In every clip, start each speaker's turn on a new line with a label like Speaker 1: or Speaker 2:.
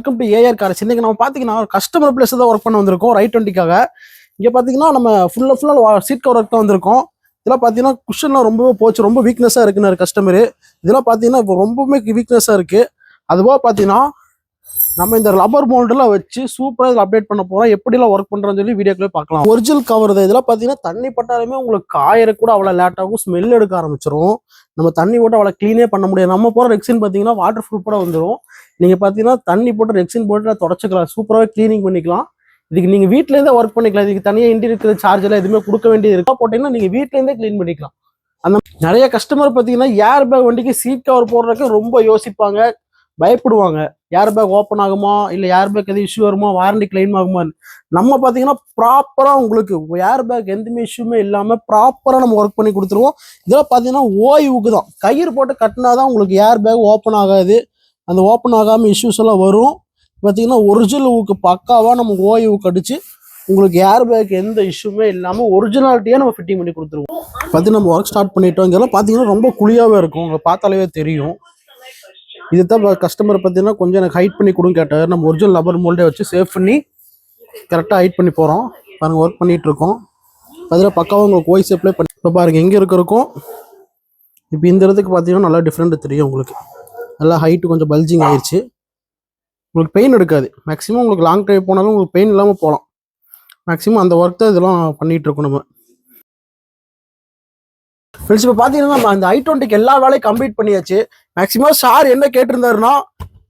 Speaker 1: Welcome to AR cars. இன்னைக்கு நம்ம பார்த்தீங்கன்னா ஒரு கஸ்டமர் பிளேஸ் தான் ஒர்க் பண்ண வந்திருக்கோம் i20க்காக. இங்கே பார்த்தீங்கன்னா நம்ம ஃபுல்லாக சீட் கவர் ஒர்க் தான் வந்திருக்கோம். இதெல்லாம் பார்த்தீங்கன்னா குஷன்லாம் ரொம்பவே போச்சு, ரொம்ப வீக்னஸாக இருக்குன்னு கஸ்டமரு. இதெல்லாம் பார்த்தீங்கன்னா இப்போ ரொம்பவுமே வீக்னஸாக இருக்குது. அதுபோக பார்த்தீங்கன்னா நம்ம இந்த ரப்பர் மோல்டெல்லாம் வச்சு சூப்பராக இதில் அப்டேட் பண்ண போகிறோம். எப்படிலாம் ஒர்க் பண்ணுறோன்னு சொல்லி வீடியோக்குள்ளே பார்க்கலாம். ஒரிஜினல் கவர் தான். இதெல்லாம் பார்த்தீங்கன்னா தண்ணி பட்டாலுமே உங்களுக்கு காயற கூட அவ்வளோ லேட்டாகும், ஸ்மெல் எடுக்க ஆரம்பிச்சிடும். நம்ம தண்ணி போட்டு அவ்வளோ க்ளீனே பண்ண முடியாது. நம்ம போகிற ரெக்ஸின் பார்த்தீங்கன்னா வாட்டர் ப்ரூஃபோட வந்துடும். நீங்கள் பார்த்தீங்கன்னா தண்ணி போட்டு ரெக்ஸின் போட்டு தொடச்சிக்கலாம், சூப்பராகவே க்ளீனிங் பண்ணிக்கலாம். இதுக்கு நீங்கள் வீட்டிலேருந்தே ஒர்க் பண்ணிக்கலாம். இதுக்கு தனியாக இன்டீரியர் சார்ஜ் எல்லாம் எதுவுமே கொடுக்க வேண்டியது இருக்கா, போட்டிங்கன்னா நீங்கள் வீட்டிலேருந்தே க்ளீன் பண்ணிக்கலாம். அந்த நிறைய கஸ்டமர் பார்த்தீங்கன்னா ஏர் பேக் வண்டிக்கு சீட் கவர் போடுறதுக்கு ரொம்ப யோசிப்பாங்க, பயப்படுவாங்க. ஏர் பேக் ஓப்பன் ஆகுமா, இல்லை ஏர் பேக் எது இஷ்யூ வருமா, வாரண்டி கிளைம் ஆகுமா. நம்ம பார்த்தீங்கன்னா ப்ராப்பராக உங்களுக்கு ஏர் பேக் எந்தமே இஷ்யூமே இல்லாமல் ப்ராப்பராக நம்ம ஒர்க் பண்ணி கொடுத்துருவோம். இதெல்லாம் பார்த்தீங்கன்னா ஓய்வுக்கு தான், கயிறு போட்டு கட்டினா தான் உங்களுக்கு ஏர் பேக் ஓப்பன் ஆகாது. அந்த ஓப்பன் ஆகாமல் இஷ்யூஸ் எல்லாம் வரும். பார்த்தீங்கன்னா ஒரிஜினல் ஊக்கு பக்காவாக நம்ம ஓய்வுக்கு அடிச்சு உங்களுக்கு ஏர் பேக் எந்த இஷ்யூமே இல்லாமல் ஒரிஜினாலிட்டியாக நம்ம ஃபிட்டிங் பண்ணி கொடுத்துருவோம். பார்த்தீங்கன்னா நம்ம ஒர்க் ஸ்டார்ட் பண்ணிட்டோம். இதெல்லாம் பார்த்தீங்கன்னா ரொம்ப குழியாகவே இருக்கும், உங்களுக்கு பார்த்தாலே தெரியும். இதுதான் கஸ்டமர் பார்த்தீங்கன்னா கொஞ்சம் எனக்கு ஹைட் பண்ணி கொடுங்க கேட்டார். நம்ம ஒரிஜினல் ரப்பர் மோல்டே வச்சு சேவ் பண்ணி கரெக்டாக ஹைட் பண்ணி போகிறோம். பாருங்கள் ஒர்க் பண்ணிகிட்டு இருக்கோம். அதில் பக்காவாக உங்களுக்கு ஓய் ஷேப்லேயே பண்ணி இப்போ பாருங்கள் எங்கே இருக்கும். இப்போ இந்த இடத்துக்கு பார்த்தீங்கன்னா நல்லா டிஃப்ரெண்ட் தெரியும். உங்களுக்கு நல்லா ஹைட்டு கொஞ்சம் பல்ஜிங் ஆயிடுச்சு. உங்களுக்கு பெயின் எடுக்காது. மேக்ஸிமம் உங்களுக்கு லாங் ட்ரைவ் போனாலும் உங்களுக்கு பெயின் இல்லாமல் போகலாம். மேக்ஸிமம் அந்த ஒர்க் தான் இதெல்லாம் பண்ணிகிட்டு இருக்கோம் நம்ம. ஃப்ரெண்ட்ஸ் இப்போ பார்த்தீங்கன்னா நம்ம அந்த i20க்கு எல்லா வேலையும் கம்ப்ளீட் பண்ணியாச்சு. மேக்ஸிமம் சார் என்ன கேட்டிருந்தாருன்னா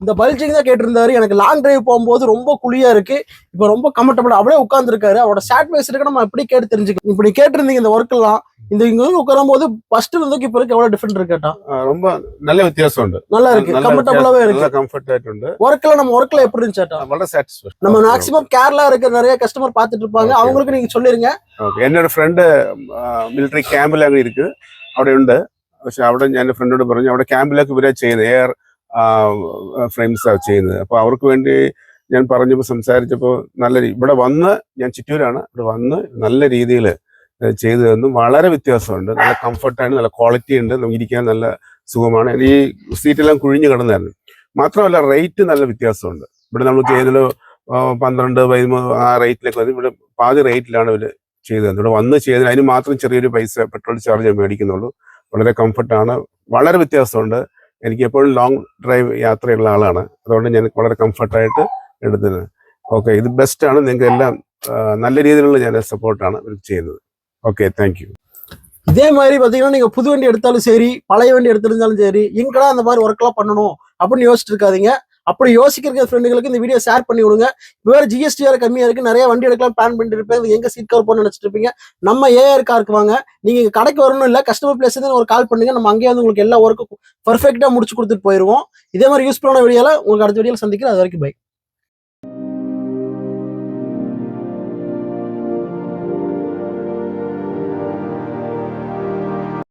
Speaker 1: இந்த பல்ஜிங் தான் கேட்டிருந்தாரு. எனக்கு லாங் டிரைவ் போகும்போது ரொம்ப குழியா இருக்கு, இப்போ ரொம்ப கம்ஃபர்டபுள் அப்படியே உட்காந்துருக்காரு. அவரோட சாட்டிஸ்ஃபேக்ஷனுக்கு நம்ம எப்படி கேட்டு தெரிஞ்சுக்கணும். இப்படி கேட்டிருந்தீங்க இந்த ஒர்க் எல்லாம். இந்த இங்க உட்காரும் போது ஃபர்ஸ்ட் இருந்துக்கு இப்போ எவ்வளவு டிஃபரெண்ட் இருக்கா? ரொம்ப
Speaker 2: நல்ல வித்தியாசம் உண்டு.
Speaker 1: நல்லா இருக்கு, கம்ஃபர்டபுளாவே இருக்கு.
Speaker 2: கம்ஃபர்ட் உண்டு.
Speaker 1: ஒர்க்ல நம்ம ஒர்க்ல எப்படி இருந்துச்சாட்டா?
Speaker 2: நல்ல சாட்டிஸ்ஃபேக்ஷன்.
Speaker 1: நம்ம மேக்ஸிமம் கேரளா இருக்க நிறைய கஸ்டமர் பார்த்துட்டு இருப்பாங்க, அவங்களுக்கு நீங்க சொல்லிருங்க.
Speaker 2: என்னோட ഫ്രണ്ട് മിലിറ്ററി ക്യാമ്പിൽ അങ്ങനെ ഇരിക്കും, അവിടെ ഉണ്ട്. പക്ഷെ അവിടെ ഞാൻ ഫ്രണ്ടോട് പറഞ്ഞു അവിടെ ക്യാമ്പിലേക്ക് ഇവരെ ചെയ്യുന്നത് എയർ ഫ്രെയിംസ് ചെയ്യുന്നത്. അപ്പോൾ അവർക്ക് വേണ്ടി ഞാൻ പറഞ്ഞപ്പോൾ സംസാരിച്ചപ്പോൾ നല്ല ഇവിടെ വന്ന്, ഞാൻ ചിറ്റൂരാണ്, ഇവിടെ വന്ന് നല്ല രീതിയിൽ ചെയ്തു തന്നു. വളരെ വ്യത്യാസമുണ്ട്, നല്ല കംഫർട്ടാണ്, നല്ല ക്വാളിറ്റി ഉണ്ട്, നമുക്ക് ഇരിക്കാൻ നല്ല സുഖമാണ്. ഈ സീറ്റെല്ലാം കുഴിഞ്ഞു കിടന്നായിരുന്നു. മാത്രമല്ല റേറ്റ് നല്ല വ്യത്യാസമുണ്ട്. ഇവിടെ നമ്മൾ ചെയ്യുന്നത് 12, 13 ആ റേറ്റിലേക്ക് വരും. ഇവിടെ പാതി റേറ്റിലാണ് ഇവർ ചെയ്തു തന്നത്. ഇവിടെ വന്ന് ചെയ്തതിന് അതിന് മാത്രം ചെറിയൊരു പൈസ പെട്രോൾ ചാർജ് മേടിക്കുന്നുള്ളൂ. വളരെ കംഫർട്ടാണ്, വളരെ വ്യത്യാസമുണ്ട്. എനിക്ക് എപ്പോഴും ലോങ് ഡ്രൈവ് യാത്രയുള്ള ആളാണ്, അതുകൊണ്ട് ഞാൻ വളരെ കംഫർട്ടായിട്ട് എടുത്തത്. ഓക്കെ, ഇത് ബെസ്റ്റാണ്. നിങ്ങൾക്ക് എല്ലാം നല്ല രീതിയിലുള്ള ഞാൻ സപ്പോർട്ടാണ് ചെയ്യുന്നത്. Okay, thank you.
Speaker 1: இதே மாதிரி பார்த்தீங்கன்னா நீங்கள் புது வண்டி எடுத்தாலும் சரி, பழைய வண்டி எடுத்திருந்தாலும் சரி, எங்கடா அந்த மாதிரி ஒர்க்லாம் பண்ணணும் அப்படின்னு யோசிச்சுட்டு இருக்காதீங்க. அப்படி யோசிக்கிற ஃப்ரெண்டுகளுக்கு இந்த வீடியோ ஷேர் பண்ணி விடுங்க. இப்போ வேறு ஜிஎஸ்டி வேறு கம்மியாக இருக்குது, நிறைய வண்டி எடுக்கலாம் பிளான் பண்ணிட்டு இருப்பேன், எங்கே சீட் கவர் போன்னு நினச்சிட்டு இருப்பீங்க. நம்ம ஏஆர் காருக்கு வாங்க. நீங்கள் இங்கே கடைக்கு வரணும் இல்லை, கஸ்டமர் பிளேஸ் ஒரு கால் பண்ணுங்க. நம்ம அங்கேயே வந்து உங்களுக்கு எல்லா ஒர்க்கும் பர்ஃபெக்டாக முடிச்சு கொடுத்துட்டு போயிடுவோம். இதே மாதிரி யூஸ்ஃபுல்லான வீடியோவில் உங்களுக்கு அடுத்த வீடியோவில் சந்திக்கிறேன். அது வரைக்கும் பை.